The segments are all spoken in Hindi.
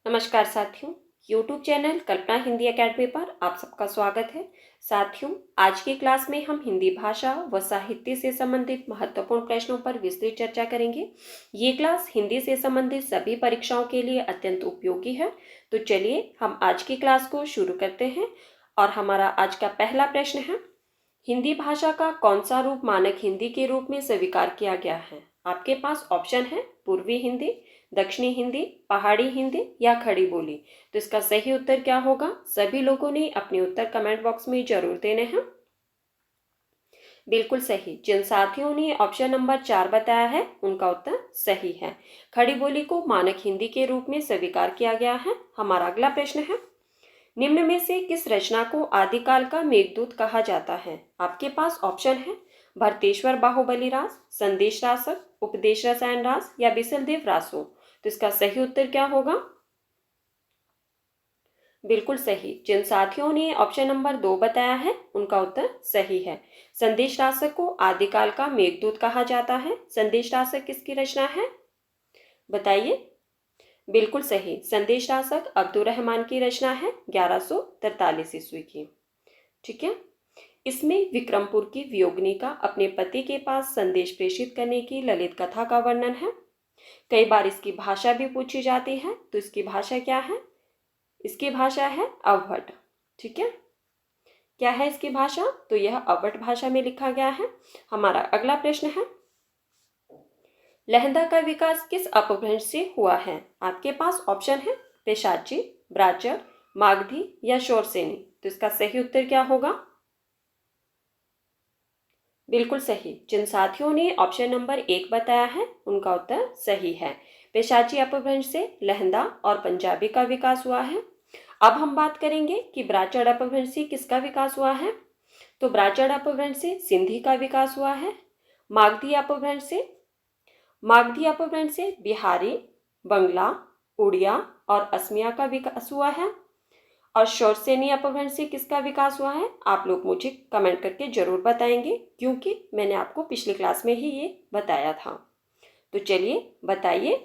नमस्कार साथियों, YouTube चैनल कल्पना हिंदी एकेडमी पर आप सबका स्वागत है। साथियों, आज की क्लास में हम हिंदी भाषा व साहित्य से संबंधित महत्वपूर्ण प्रश्नों पर विस्तृत चर्चा करेंगे। ये क्लास हिंदी से संबंधित सभी परीक्षाओं के लिए अत्यंत उपयोगी है। तो चलिए हम आज की क्लास को शुरू करते हैं और हमारा आज का पहला प्रश्न है, हिंदी भाषा का कौन सा रूप मानक हिंदी के रूप में स्वीकार किया गया है? आपके पास ऑप्शन है पूर्वी हिंदी, दक्षिणी हिंदी, पहाड़ी हिंदी या खड़ी बोली। तो इसका सही उत्तर क्या होगा? सभी लोगों ने अपने उत्तर कमेंट बॉक्स में जरूर देने हैं। बिल्कुल सही। जिन साथियों ने ऑप्शन नंबर 4 बताया है उनका उत्तर सही है। खड़ी बोली को मानक हिंदी के रूप में स्वीकार किया गया है। हमारा अगला प्रश्न है, निम्न में से किस रचना को आदिकाल का मेघदूत कहा जाता है? आपके पास ऑप्शन है भरतेश्वर बाहुबली रास, संदेश रासक, उपदेश रसायन रास या बिसलदेव रासो। तो इसका सही उत्तर क्या होगा? बिल्कुल सही। जिन साथियों ने ऑप्शन नंबर 2 बताया है उनका उत्तर सही है। संदेश रासक को आदिकाल का मेघदूत कहा जाता है। संदेश रासक किसकी रचना है? बताइए। बिल्कुल सही। संदेश रासक अब्दुल रहमान की रचना है 1143 ईस्वी की। ठीक है। इसमें विक्रमपुर की वियोगिनी अपने पति के पास संदेश प्रेषित करने की ललित कथा का वर्णन है। कई बार इसकी भाषा भी पूछी जाती है, तो इसकी भाषा क्या है? इसकी भाषा है अवहट। ठीक है। क्या है इसकी भाषा? तो यह अवहट भाषा में लिखा गया है। हमारा अगला प्रश्न है, लहंदा का विकास किस अपभ्रंश से हुआ है? आपके पास ऑप्शन है पेशाची, ब्राचर, मागधी या शोरसेनी। तो इसका सही उत्तर क्या होगा? बिल्कुल सही। जिन साथियों ने ऑप्शन नंबर 1 बताया है उनका उत्तर सही है। पेशाची अपभ्रंश से लहंदा और पंजाबी का विकास हुआ है। अब हम बात करेंगे कि ब्राचड़ अपभ्रंश से किसका विकास हुआ है। तो ब्राचड़ अपभ्रंश से सिंधी का विकास हुआ है। मागधी अपभ्रंश से बिहारी, बंगला, उड़िया और असमिया का विकास हुआ है। और शौरसेनी अपभ्रंश से किसका विकास हुआ है? आप लोग मुझे कमेंट करके जरूर बताएंगे, क्योंकि मैंने आपको पिछली क्लास में ही ये बताया था। तो चलिए बताइए।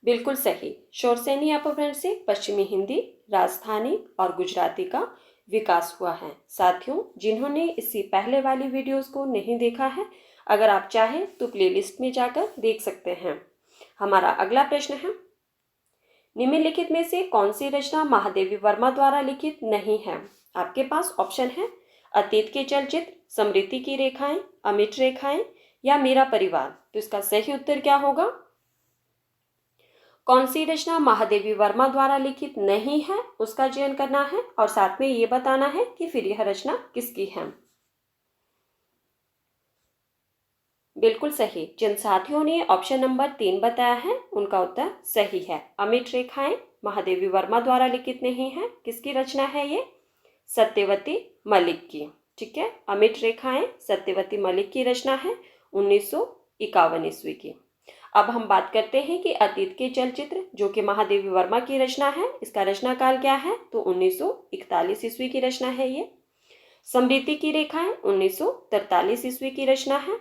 बिल्कुल सही। शौरसेनी अपभ्रंश से पश्चिमी हिंदी, राजस्थानी और गुजराती का विकास हुआ है। साथियों, जिन्होंने इससे पहले वाली वीडियोस को नहीं देखा है, अगर आप चाहें तो प्लेलिस्ट में जाकर देख सकते हैं। हमारा अगला प्रश्न है, निम्नलिखित में से कौन सी रचना महादेवी वर्मा द्वारा लिखित नहीं है? आपके पास ऑप्शन है अतीत के चलचित्र, स्मृति की रेखाएं, अमिट रेखाएं या मेरा परिवार। तो इसका सही उत्तर क्या होगा? कौन सी रचना महादेवी वर्मा द्वारा लिखित नहीं है उसका चयन करना है और साथ में ये बताना है कि फिर यह रचना किसकी है। बिल्कुल सही। जिन साथियों ने ऑप्शन नंबर 3 बताया है उनका उत्तर सही है। अमिट रेखाएं महादेवी वर्मा द्वारा लिखित नहीं है। किसकी रचना है ये? सत्यवती मलिक की। ठीक है। अमिट रेखाएं सत्यवती मलिक की रचना है 1951 ईस्वी की। अब हम बात करते हैं कि अतीत के चलचित्र, जो कि महादेवी वर्मा की रचना है, इसका रचना काल क्या है? तो 1941 ईस्वी की रचना है ये। स्मृति की रेखाएं 1943 ईस्वी की रचना है।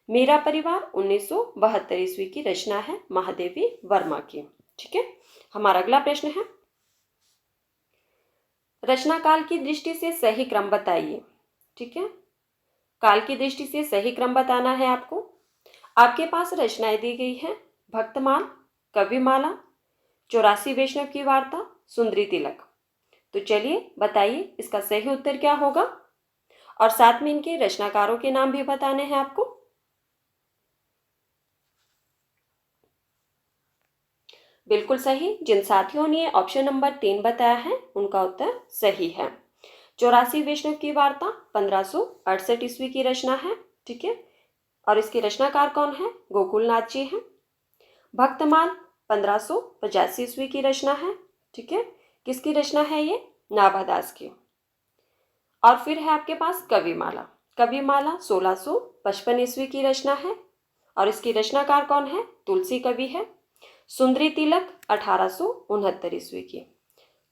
मेरा परिवार 1972 ईस्वी की रचना है महादेवी वर्मा की। ठीक है। हमारा अगला प्रश्न है, रचना काल की दृष्टि से सही क्रम बताइए। ठीक है। काल की दृष्टि से सही क्रम बताना है आपको। आपके पास रचनाएं दी गई है, भक्तमाल, कविमाला, 84 वैष्णव की वार्ता, सुंदरी तिलक। तो चलिए बताइए इसका सही उत्तर क्या होगा और साथ में इनके रचनाकारों के नाम भी बताने हैं आपको। बिल्कुल सही। जिन साथियों ने ऑप्शन नंबर 3 बताया है उनका उत्तर सही है। 84 वैष्णव की वार्ता 1568 ईस्वी की रचना है। ठीक है। और इसके रचनाकार कौन है? गोकुलनाथ जी हैं। भक्तमाल 1585 ईस्वी की रचना है। ठीक है। किसकी रचना है ये? नाभादास की। और फिर है आपके पास कविमाला। कविमाला 1655 ईस्वी की रचना है और इसकी रचनाकार कौन है? तुलसी कवि है। सुंदरी तिलक 1869 ईस्वी की।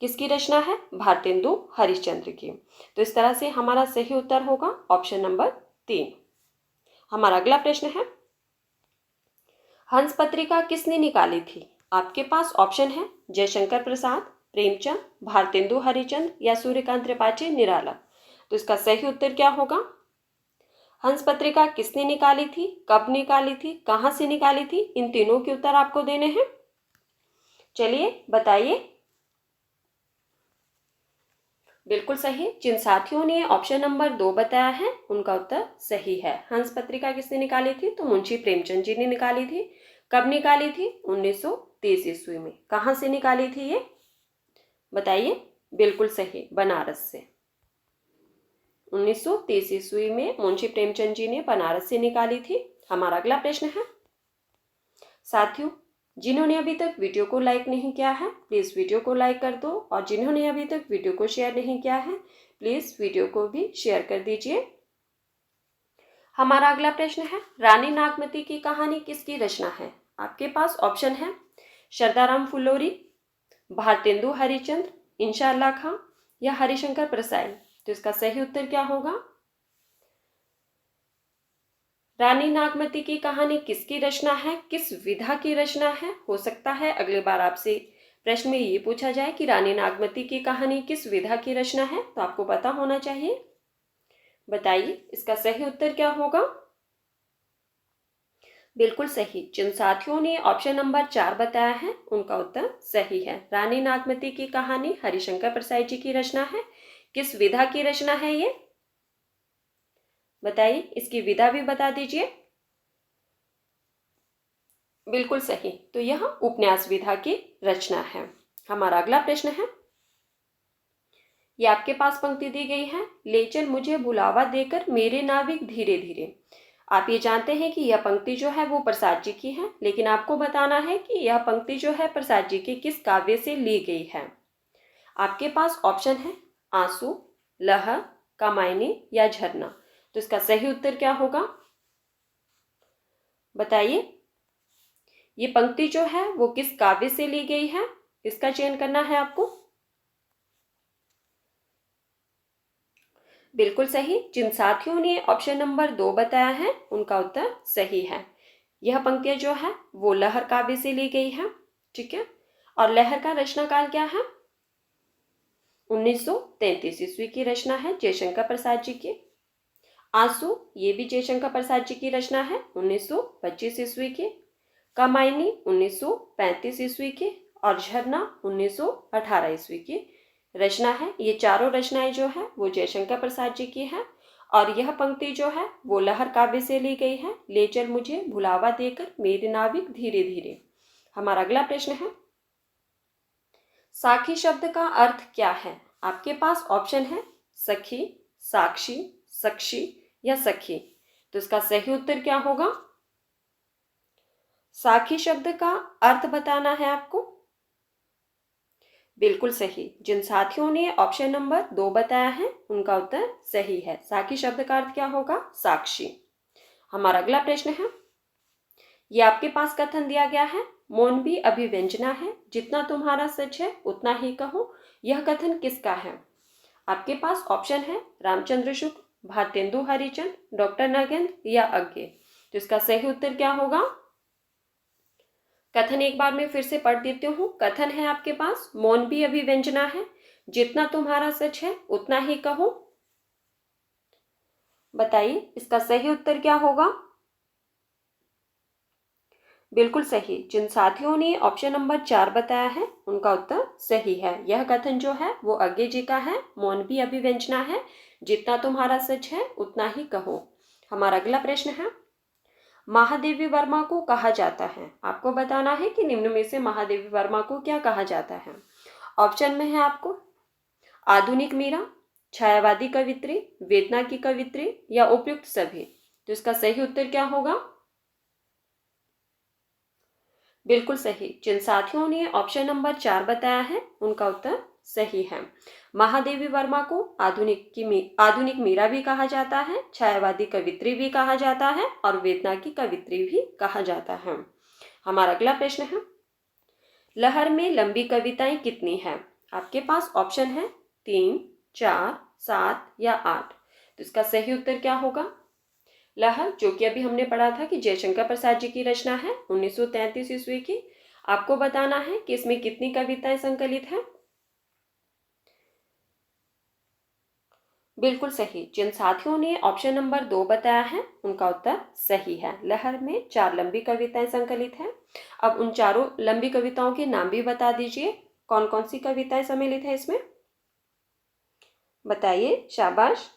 किसकी रचना है? भारतेंदु हरिश्चंद्र की। तो इस तरह से हमारा सही उत्तर होगा ऑप्शन नंबर 3। हमारा अगला प्रश्न है, हंस पत्रिका किसने निकाली थी? आपके पास ऑप्शन है जयशंकर प्रसाद, प्रेमचंद, भारतेंदु हरिचंद या सूर्यकांत त्रिपाठी निराला। तो इसका सही उत्तर क्या होगा? हंस पत्रिका किसने निकाली थी, कब निकाली थी, कहाँ से निकाली थी, इन तीनों के उत्तर आपको देने हैं। चलिए बताइए। बिल्कुल सही। जिन साथियों ने ऑप्शन नंबर 2 बताया है उनका उत्तर सही है। हंस पत्रिका किसने निकाली थी? तो मुंशी प्रेमचंद जी ने निकाली थी। कब निकाली थी? 1923 ईस्वी में। कहाँ से निकाली थी ये बताइए। बिल्कुल सही, बनारस से। 1923 ईस्वी में मुंशी प्रेमचंद जी ने बनारस से निकाली थी। हमारा अगला प्रश्न है, साथियों जिन्होंने अभी तक वीडियो को लाइक नहीं किया है प्लीज़ वीडियो को लाइक कर दो, और जिन्होंने अभी तक वीडियो को शेयर नहीं किया है प्लीज़ वीडियो को भी शेयर कर दीजिए। हमारा अगला प्रश्न है, रानी नागमती की कहानी किसकी रचना है? आपके पास ऑप्शन है शरदाराम फुलोरी, भारतेंदु हरिचंद्र, इंशा अल्लाह खां या हरिशंकर प्रसाद। तो इसका सही उत्तर क्या होगा? रानी नागमती की कहानी किसकी रचना है, किस विधा की रचना है? हो सकता है अगली बार आपसे प्रश्न में ये पूछा जाए कि रानी नागमती की कहानी किस विधा की रचना है, तो आपको पता होना चाहिए। बताइए इसका सही उत्तर क्या होगा? बिल्कुल सही। जिन साथियों ने ऑप्शन नंबर 4 बताया है उनका उत्तर सही है। रानी नागमती की कहानी हरिशंकर प्रसाद जी की रचना है। किस विधा की रचना है ये बताइए, इसकी विधा भी बता दीजिए। बिल्कुल सही, तो यह उपन्यास विधा की रचना है। हमारा अगला प्रश्न है, ये आपके पास पंक्ति दी गई है, ले चल मुझे बुलावा देकर मेरे नाविक धीरे धीरे। आप ये जानते हैं कि यह पंक्ति जो है वो प्रसाद जी की है, लेकिन आपको बताना है कि यह पंक्ति जो है प्रसाद जी के किस काव्य से ली गई है। आपके पास ऑप्शन है आंसू, लहर, कामायनी या झरना। तो इसका सही उत्तर क्या होगा बताइए। ये पंक्ति जो है वो किस काव्य से ली गई है, इसका चयन करना है आपको। बिल्कुल सही। जिन साथियों ने ऑप्शन नंबर 2 बताया है उनका उत्तर सही है। यह पंक्तियां जो है वो लहर काव्य से ली गई है, ठीक है। और लहर का रचनाकाल क्या है? 1933 ईस्वी की रचना है जयशंकर प्रसाद जी की। आंसू, ये भी जयशंकर प्रसाद जी की रचना है 1925 ईस्वी की। कामायनी 1935 ईस्वी की। और झरना 1918 ईस्वी की रचना है। ये चारों रचनाएं जो है वो जयशंकर प्रसाद जी की है। और यह पंक्ति जो है वो लहर काव्य से ली गई है, ले चल मुझे भुलावा देकर मेरे नाविक धीरे धीरे। हमारा अगला प्रश्न है, साखी शब्द का अर्थ क्या है? आपके पास ऑप्शन है सखी, साक्षी, सक्षी या सखी। तो इसका सही उत्तर क्या होगा? साखी शब्द का अर्थ बताना है आपको। बिल्कुल सही। जिन साथियों ने ऑप्शन नंबर 2 बताया है उनका उत्तर सही है। साखी शब्द का अर्थ क्या होगा? साक्षी। हमारा अगला प्रश्न है, ये आपके पास कथन दिया गया है, मौन भी अभिव्यंजना है, जितना तुम्हारा सच है उतना ही कहो। यह कथन किसका है? आपके पास ऑप्शन है रामचंद्र शुक्ल, भारतेंदु हरिचंद, डॉक्टर नगेंद्र या अज्ञे। तो इसका सही उत्तर क्या होगा? कथन एक बार मैं फिर से पढ़ देती हूँ। कथन है आपके पास, मौन भी अभिव्यंजना है, जितना तुम्हारा सच है उतना ही कहो। बताइए इसका सही उत्तर क्या होगा? बिल्कुल सही। जिन साथियों ने ऑप्शन नंबर 4 बताया है उनका उत्तर सही है। यह कथन जो है वो अज्ञे जी का है, मौन भी अभिव्यंजना है, जितना तुम्हारा सच है उतना ही कहो। हमारा अगला प्रश्न है, महादेवी वर्मा को कहा जाता है। आपको बताना है कि निम्न में से महादेवी वर्मा को क्या कहा जाता है। ऑप्शन में है आपको आधुनिक मीरा, छायावादी कवित्री, वेदना की कवित्री या उपयुक्त सभी। तो इसका सही उत्तर क्या होगा? बिल्कुल सही। जिन साथियों ने ऑप्शन नंबर 4 बताया है उनका उत्तर सही है। महादेवी वर्मा को आधुनिक मीरा भी कहा जाता है, छायावादी कवित्री भी कहा जाता है और वेदना की कवित्री भी कहा जाता है। हमारा अगला प्रश्न है, लहर में लंबी कविताएं कितनी हैं? आपके पास ऑप्शन है 3, 4, 7 या 8। तो इसका सही उत्तर क्या होगा? लहर, जो कि अभी हमने पढ़ा था कि जयशंकर प्रसाद जी की रचना है 1933 ईस्वी की। आपको बताना है कि इसमें कितनी कविताएं संकलित हैं। बिल्कुल सही। जिन साथियों ने ऑप्शन नंबर 2 बताया है उनका उत्तर सही है। लहर में 4 लंबी कविताएं संकलित हैं। अब उन चारों लंबी कविताओं के नाम भी बता दीजिए, कौन कौन सी कविताएं सम्मिलित है इसमें, बताइए, शाबाश।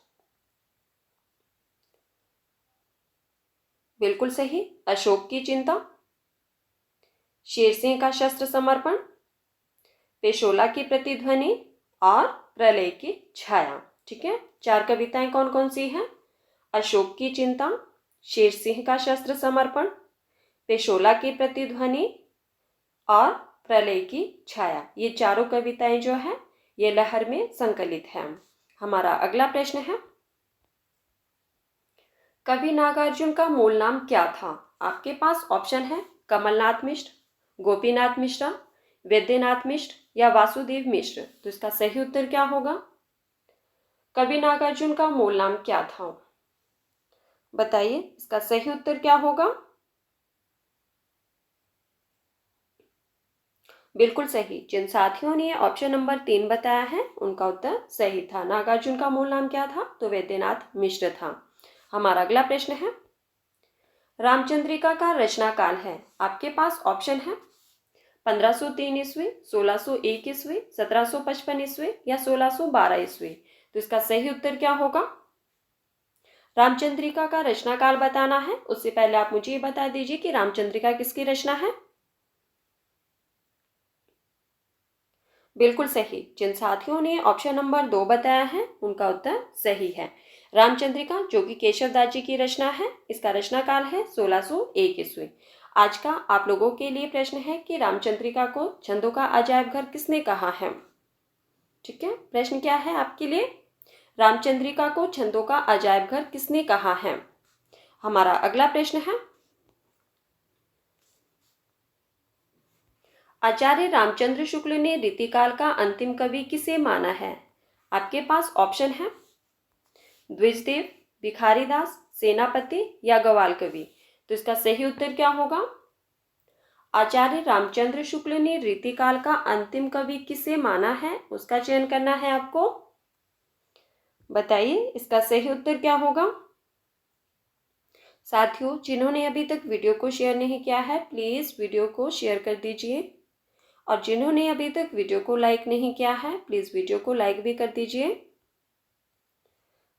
बिल्कुल सही। अशोक की चिंता, शेरसिंह का शस्त्र समर्पण, पेशोला की प्रतिध्वनि और प्रलय की छाया। ठीक है, 4 कविताएं कौन कौन सी हैं? अशोक की चिंता, शेरसिंह का शस्त्र समर्पण, पेशोला की प्रतिध्वनि और प्रलय की छाया। ये चारों कविताएं जो है ये लहर में संकलित हैं। हमारा अगला प्रश्न है, कवि नागार्जुन का मूल नाम क्या था? आपके पास ऑप्शन है कमलनाथ मिश्र, गोपीनाथ मिश्रा, वैद्यनाथ मिश्र या वासुदेव मिश्र। तो इसका सही उत्तर क्या होगा? कवि नागार्जुन का मूल नाम क्या था? बताइए, इसका सही उत्तर क्या होगा? बिल्कुल सही। जिन साथियों ने ऑप्शन नंबर 3 बताया है उनका उत्तर सही था। नागार्जुन का मूल नाम क्या था? तो वैद्यनाथ मिश्र था। हमारा अगला प्रश्न है, रामचंद्रिका का रचना काल है। आपके पास ऑप्शन है 1503 ईस्वी, 1601 ईस्वी, 1755 ईस्वी या 1612 ईस्वी। तो इसका सही उत्तर क्या होगा? रामचंद्रिका का रचना काल बताना है। उससे पहले आप मुझे ये बता दीजिए कि रामचंद्रिका किसकी रचना है। बिल्कुल सही। जिन साथियों ने ऑप्शन नंबर 2 बताया है उनका उत्तर सही है। रामचंद्रिका जो कि केशव दास जी की रचना है, इसका रचना काल है 1601 ईस्वी। आज का आप लोगों के लिए प्रश्न है कि रामचंद्रिका को छंदों का अजायब घर किसने कहा है। ठीक है, प्रश्न क्या है आपके लिए? रामचंद्रिका को छंदों का अजायब घर किसने कहा है? हमारा अगला प्रश्न है, आचार्य रामचंद्र शुक्ल ने रीतिकाल का अंतिम कवि किसे माना है? आपके पास ऑप्शन है द्विजदेव, भिखारीदास, सेनापति या गवाल कवि। तो इसका सही उत्तर क्या होगा? आचार्य रामचंद्र शुक्ल ने रीतिकाल का अंतिम कवि किसे माना है, उसका चयन करना है आपको। बताइए, इसका सही उत्तर क्या होगा? साथियों, जिन्होंने अभी तक वीडियो को शेयर नहीं किया है प्लीज़ वीडियो को शेयर कर दीजिए, और जिन्होंने अभी तक वीडियो को लाइक नहीं किया है प्लीज़ वीडियो को लाइक भी कर दीजिए।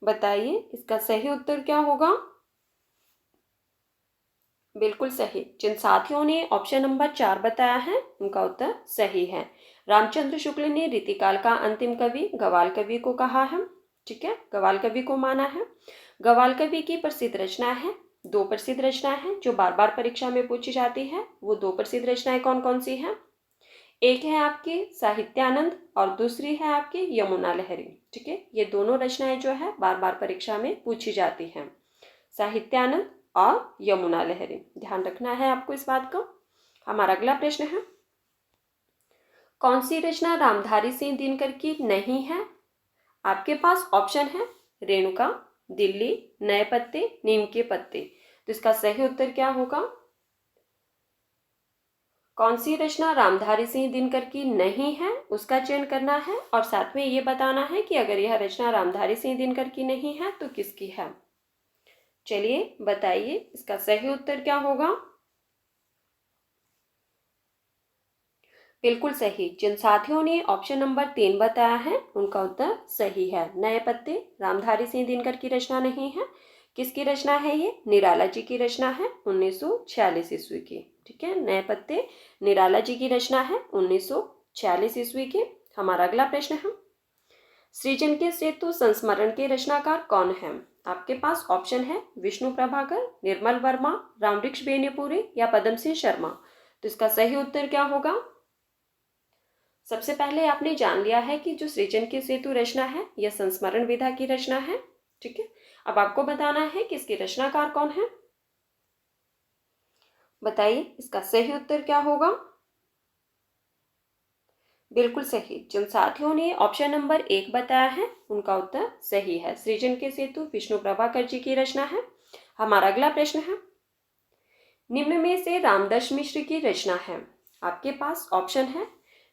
बताइए, इसका सही उत्तर क्या होगा? बिल्कुल सही। जिन साथियों ने ऑप्शन नंबर 4 बताया है उनका उत्तर सही है। रामचंद्र शुक्ल ने रीतिकाल का अंतिम कवि गवाल कवि को कहा है। ठीक है, गवाल कवि को माना है। गवाल कवि की प्रसिद्ध रचना है, 2 प्रसिद्ध रचनाएं हैं जो बार बार परीक्षा में पूछी जाती है। वो 2 प्रसिद्ध रचनाएं कौन कौन सी हैं? एक है आपकी साहित्यानंद और दूसरी है आपकी यमुना लहरी। ठीक है, ये दोनों रचनाएं जो है बार बार परीक्षा में पूछी जाती हैं, साहित्यानंद और यमुना लहरी। ध्यान रखना है आपको इस बात का। हमारा अगला प्रश्न है, कौन सी रचना रामधारी सिंह दिनकर की नहीं है? आपके पास ऑप्शन है रेणुका, दिल्ली, नए पत्ते, नीम के पत्ते। तो इसका सही उत्तर क्या होगा? कौन सी रचना रामधारी सिंह दिनकर की नहीं है उसका चयन करना है, और साथ में ये बताना है कि अगर यह रचना रामधारी सिंह दिनकर की नहीं है तो किसकी है। चलिए बताइए, इसका सही उत्तर क्या होगा? बिल्कुल सही। जिन साथियों ने ऑप्शन नंबर 3 बताया है उनका उत्तर सही है। नए पत्ते रामधारी सिंह दिनकर की रचना नहीं है। किसकी रचना है ये? निराला जी की रचना है 1946 ईस्वी की। ठीक है, नए पत्ते निराला जी की रचना है 1946 ईस्वी की। हमारा अगला प्रश्न है, सृजन के सेतु संस्मरण के रचनाकार कौन है? आपके पास ऑप्शन है विष्णु प्रभाकर, निर्मल वर्मा, रामवृक्ष बेनीपुरी या पदम सिंह शर्मा। तो इसका सही उत्तर क्या होगा? सबसे पहले आपने जान लिया है कि जो सृजन की सेतु रचना है यह संस्मरण विधा की रचना है। ठीक है, अब आपको बताना है कि इसके रचनाकार कौन है। बताइए, इसका सही उत्तर क्या होगा? बिल्कुल सही। जिन साथियों ने ऑप्शन नंबर 1 बताया है उनका उत्तर सही है। सृजन के सेतु विष्णु प्रभाकर जी की रचना है। हमारा अगला प्रश्न है, निम्न में से रामदास मिश्र की रचना है। आपके पास ऑप्शन है,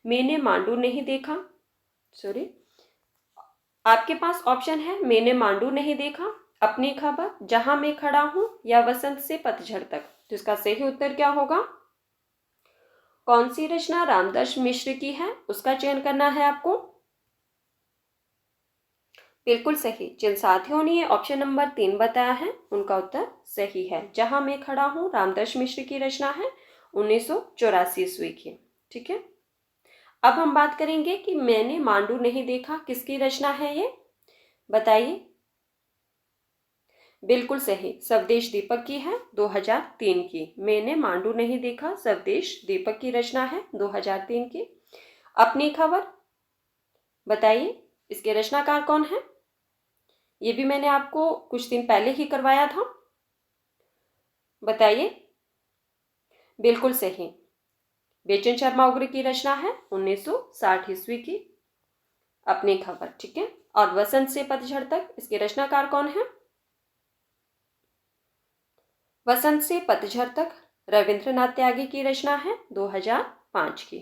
मैंने मांडू नहीं देखा, आपके पास ऑप्शन है, मैंने मांडू नहीं देखा, अपनी खबर, जहां मैं खड़ा हूं, या वसंत से पतझड़ तक। तो इसका सही उत्तर क्या होगा? कौन सी रचना रामदास मिश्र की है उसका चयन करना है आपको। बिल्कुल सही। जिन साथियों ने ऑप्शन नंबर 3 बताया है उनका उत्तर सही है। जहां मैं खड़ा हूं रामदास मिश्र की रचना है 1984 ईस्वी की। ठीक है, अब हम बात करेंगे कि मैंने मांडू नहीं देखा किसकी रचना है ये, बताइए। बिल्कुल सही, स्वदेश दीपक की है 2003 की। मैंने मांडू नहीं देखा स्वदेश दीपक की रचना है 2003 की। अपनी खबर, बताइए इसके रचनाकार कौन है। ये भी मैंने आपको कुछ दिन पहले ही करवाया था, बताइए। बिल्कुल सही, बेचन शर्मा उग्र की रचना है 1960 ईस्वी की, अपनी खबर। ठीक है, और वसंत से पतझड़ तक इसके रचनाकार कौन है? वसंत से पतझड़ तक रविंद्रनाथ त्यागी की रचना है 2005 की।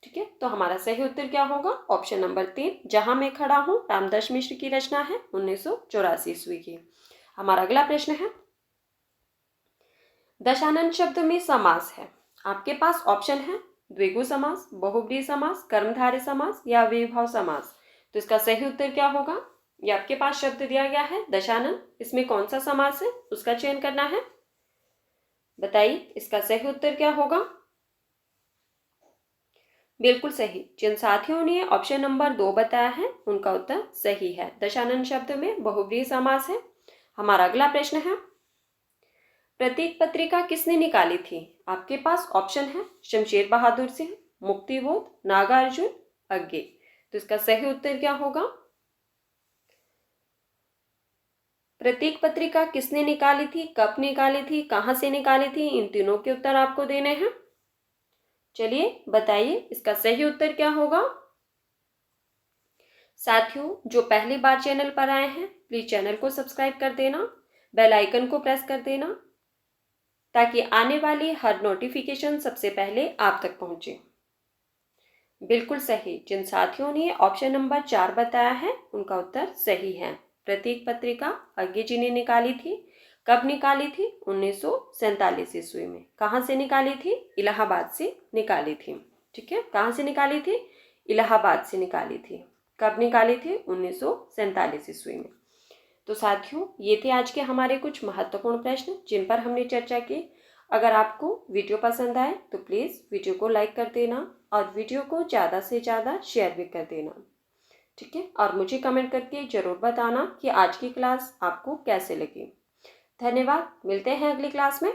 ठीक है, तो हमारा सही उत्तर क्या होगा? ऑप्शन नंबर 3, जहां मैं खड़ा हूं रामदास मिश्र की रचना है 1984 ईस्वी की। हमारा अगला प्रश्न है, दशानन शब्द में समास है। आपके पास ऑप्शन है, द्विगु समास, बहुब्रीहि समास, कर्मधारय समास या विभाव समास। तो इसका सही उत्तर क्या होगा? ये आपके पास शब्द दिया गया है दशानन, इसमें कौन सा समास है उसका चयन करना है, बताइए इसका सही उत्तर क्या होगा। बिल्कुल सही, जिन साथियों ने ऑप्शन नंबर 2 बताया है उनका उत्तर सही है। दशानन शब्द में बहुब्रीहि समास है। हमारा अगला प्रश्न है, प्रतीक पत्रिका किसने निकाली थी? आपके पास ऑप्शन है, शमशेर बहादुर सिंह, मुक्तिबोध, नागार्जुन, अज्ञे। तो इसका सही उत्तर क्या होगा? प्रतीक पत्रिका किसने निकाली थी, कब निकाली थी, कहां से निकाली थी, इन तीनों के उत्तर आपको देने हैं। चलिए बताइए इसका सही उत्तर क्या होगा। साथियों, जो पहली बार चैनल पर आए हैं प्लीज चैनल को सब्सक्राइब कर देना, बेल आइकन को प्रेस कर देना ताकि आने वाली हर नोटिफिकेशन सबसे पहले आप तक पहुंचे। बिल्कुल सही, जिन साथियों ने ऑप्शन नंबर 4 बताया है उनका उत्तर सही है। प्रतीक पत्रिका अज्ञे जी ने निकाली थी। कब निकाली थी? 1947 ईस्वी में। कहाँ से निकाली थी? इलाहाबाद से निकाली थी। ठीक है, कहाँ से निकाली थी? इलाहाबाद से निकाली थी। कब निकाली थी? 1947 ईस्वी में। तो साथियों, ये थे आज के हमारे कुछ महत्वपूर्ण प्रश्न जिन पर हमने चर्चा की। अगर आपको वीडियो पसंद आए तो प्लीज़ वीडियो को लाइक कर देना और वीडियो को ज़्यादा से ज़्यादा शेयर भी कर देना। ठीक है, और मुझे कमेंट करके ज़रूर बताना कि आज की क्लास आपको कैसे लगी। धन्यवाद, मिलते हैं अगली क्लास में।